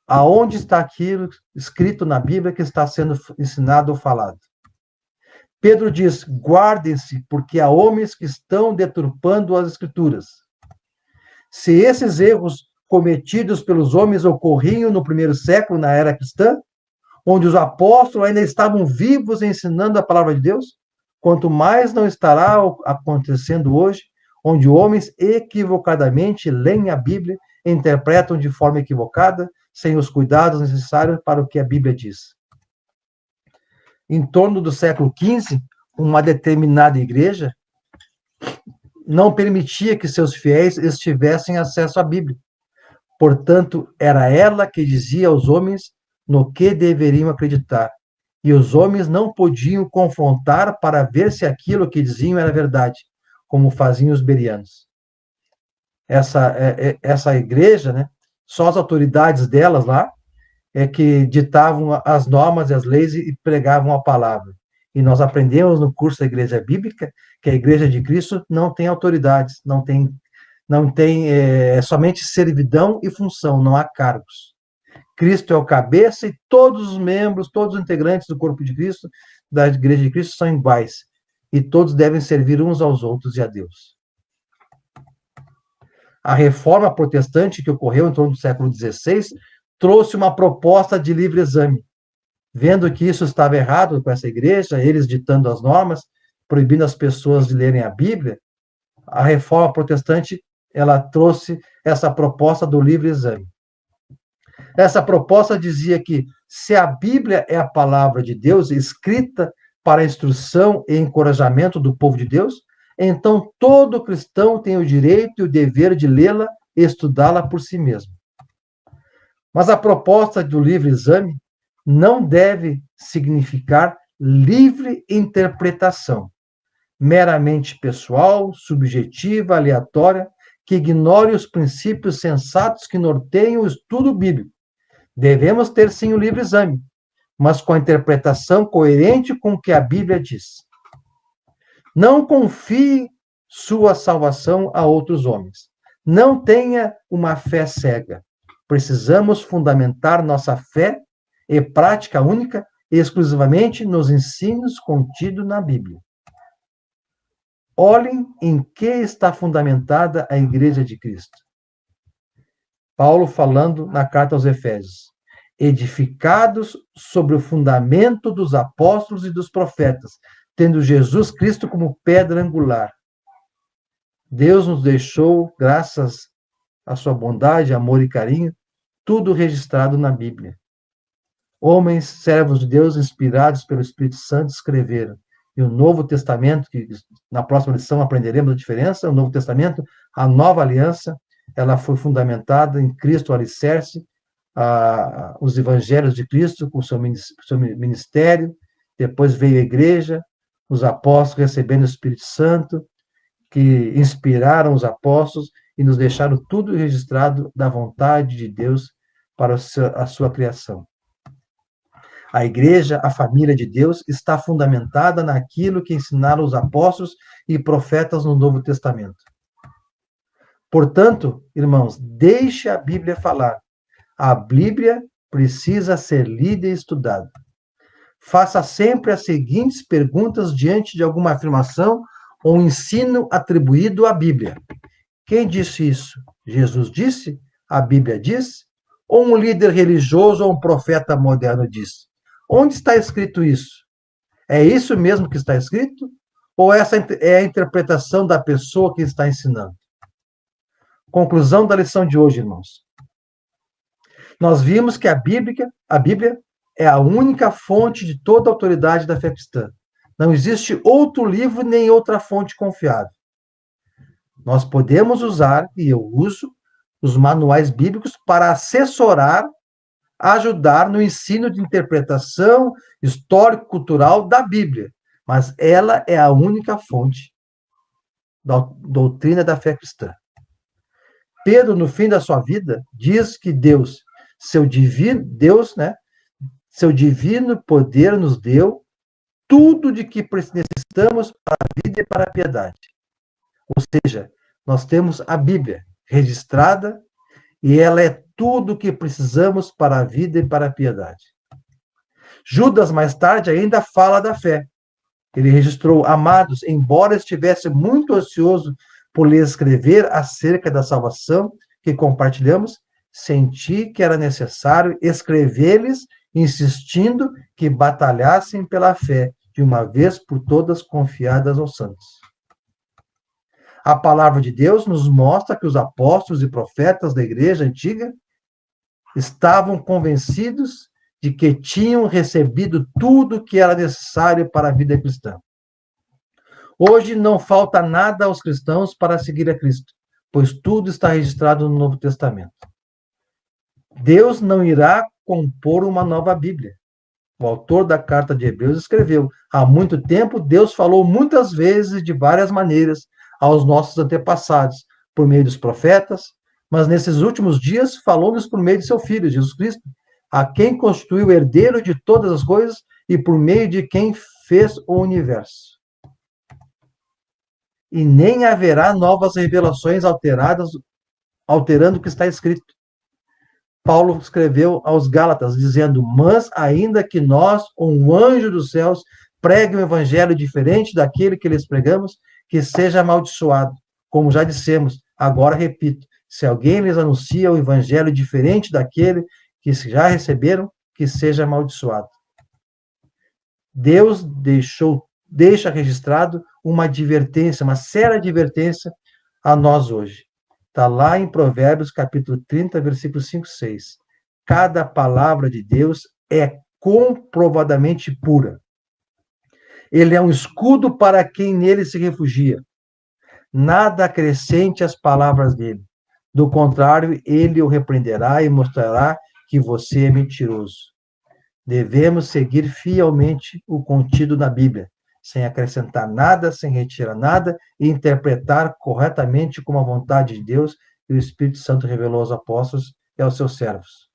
aonde está aquilo escrito na Bíblia que está sendo ensinado ou falado. Pedro diz: guardem-se, porque há homens que estão deturpando as Escrituras. Se esses erros cometidos pelos homens ocorriam no primeiro século, na era cristã, onde os apóstolos ainda estavam vivos ensinando a palavra de Deus, quanto mais não estará acontecendo hoje, onde homens equivocadamente leem a Bíblia e interpretam de forma equivocada, sem os cuidados necessários para o que a Bíblia diz. Em torno do século XV, uma determinada igreja não permitia que seus fiéis tivessem acesso à Bíblia. Portanto, era ela que dizia aos homens no que deveriam acreditar. E os homens não podiam confrontar para ver se aquilo que diziam era verdade, como faziam os berianos. Essa igreja, só as autoridades delas lá é que ditavam as normas e as leis e pregavam a palavra. E nós aprendemos no curso da Igreja Bíblica que a Igreja de Cristo não tem autoridades, não tem somente servidão e função, não há cargos. Cristo é o cabeça e todos os membros, todos os integrantes do corpo de Cristo, da Igreja de Cristo, são iguais. E todos devem servir uns aos outros e a Deus. A reforma protestante que ocorreu em torno do século XVI trouxe uma proposta de livre exame. Vendo que isso estava errado com essa igreja, eles ditando as normas, proibindo as pessoas de lerem a Bíblia, a reforma protestante ela trouxe essa proposta do livre exame. Essa proposta dizia que se a Bíblia é a palavra de Deus escrita para a instrução e encorajamento do povo de Deus, então todo cristão tem o direito e o dever de lê-la e estudá-la por si mesmo. Mas a proposta do livre exame não deve significar livre interpretação, meramente pessoal, subjetiva, aleatória, que ignore os princípios sensatos que norteiam o estudo bíblico. Devemos ter sim o livre exame, mas com a interpretação coerente com o que a Bíblia diz. Não confie sua salvação a outros homens. Não tenha uma fé cega. Precisamos fundamentar nossa fé e prática única exclusivamente nos ensinos contidos na Bíblia. Olhem em que está fundamentada a Igreja de Cristo. Paulo falando na carta aos Efésios. Edificados sobre o fundamento dos apóstolos e dos profetas, tendo Jesus Cristo como pedra angular. Deus nos deixou, graças à sua bondade, amor e carinho, tudo registrado na Bíblia. Homens, servos de Deus, inspirados pelo Espírito Santo, escreveram. E o Novo Testamento, que na próxima lição aprenderemos a diferença, o Novo Testamento, a nova aliança, ela foi fundamentada em Cristo, o alicerce, os evangelhos de Cristo, com o seu ministério, depois veio a igreja, os apóstolos recebendo o Espírito Santo, que inspiraram os apóstolos e nos deixaram tudo registrado da vontade de Deus para a sua criação. A igreja, a família de Deus, está fundamentada naquilo que ensinaram os apóstolos e profetas no Novo Testamento. Portanto, irmãos, deixe a Bíblia falar. A Bíblia precisa ser lida e estudada. Faça sempre as seguintes perguntas diante de alguma afirmação ou ensino atribuído à Bíblia. Quem disse isso? Jesus disse? A Bíblia diz? Ou um líder religioso ou um profeta moderno disse? Onde está escrito isso? É isso mesmo que está escrito? Ou essa é a interpretação da pessoa que está ensinando? Conclusão da lição de hoje, irmãos. Nós vimos que a Bíblia é a única fonte de toda a autoridade da fé cristã. Não existe outro livro nem outra fonte confiável. Nós podemos usar, e eu uso, os manuais bíblicos para assessorar, ajudar no ensino de interpretação histórico-cultural da Bíblia, mas ela é a única fonte da doutrina da fé cristã. Pedro, no fim da sua vida, diz que Deus, seu divino poder nos deu tudo de que necessitamos para a vida e para a piedade. Ou seja, nós temos a Bíblia registrada e ela é tudo o que precisamos para a vida e para a piedade. Judas, mais tarde, ainda fala da fé. Ele registrou: amados, embora estivesse muito ansioso por lhes escrever acerca da salvação que compartilhamos, senti que era necessário escrever-lhes, insistindo que batalhassem pela fé, de uma vez por todas confiadas aos santos. A palavra de Deus nos mostra que os apóstolos e profetas da igreja antiga estavam convencidos de que tinham recebido tudo o que era necessário para a vida cristã. Hoje não falta nada aos cristãos para seguir a Cristo, pois tudo está registrado no Novo Testamento. Deus não irá compor uma nova Bíblia. O autor da carta de Hebreus escreveu: há muito tempo Deus falou muitas vezes e de várias maneiras aos nossos antepassados, por meio dos profetas, mas nesses últimos dias falou-nos por meio de seu Filho, Jesus Cristo, a quem constituiu o herdeiro de todas as coisas e por meio de quem fez o universo. E nem haverá novas revelações alterando o que está escrito. Paulo escreveu aos Gálatas, dizendo: mas ainda que nós, ou um anjo dos céus, pregue um evangelho diferente daquele que lhes pregamos, que seja amaldiçoado. Como já dissemos, agora repito, se alguém lhes anuncia o evangelho diferente daquele que já receberam, que seja amaldiçoado. Deus deixa registrado uma advertência, uma séria advertência a nós hoje. Está lá em Provérbios, capítulo 30, versículo 5 e 6. Cada palavra de Deus é comprovadamente pura. Ele é um escudo para quem nele se refugia. Nada acrescente às palavras dele. Do contrário, ele o repreenderá e mostrará que você é mentiroso. Devemos seguir fielmente o contido na Bíblia, sem acrescentar nada, sem retirar nada, e interpretar corretamente como a vontade de Deus e o Espírito Santo revelou aos apóstolos e aos seus servos.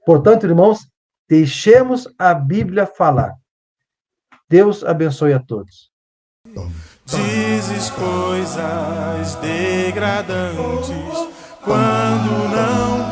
Portanto, irmãos, deixemos a Bíblia falar. Deus abençoe a todos. Dizes coisas degradantes quando não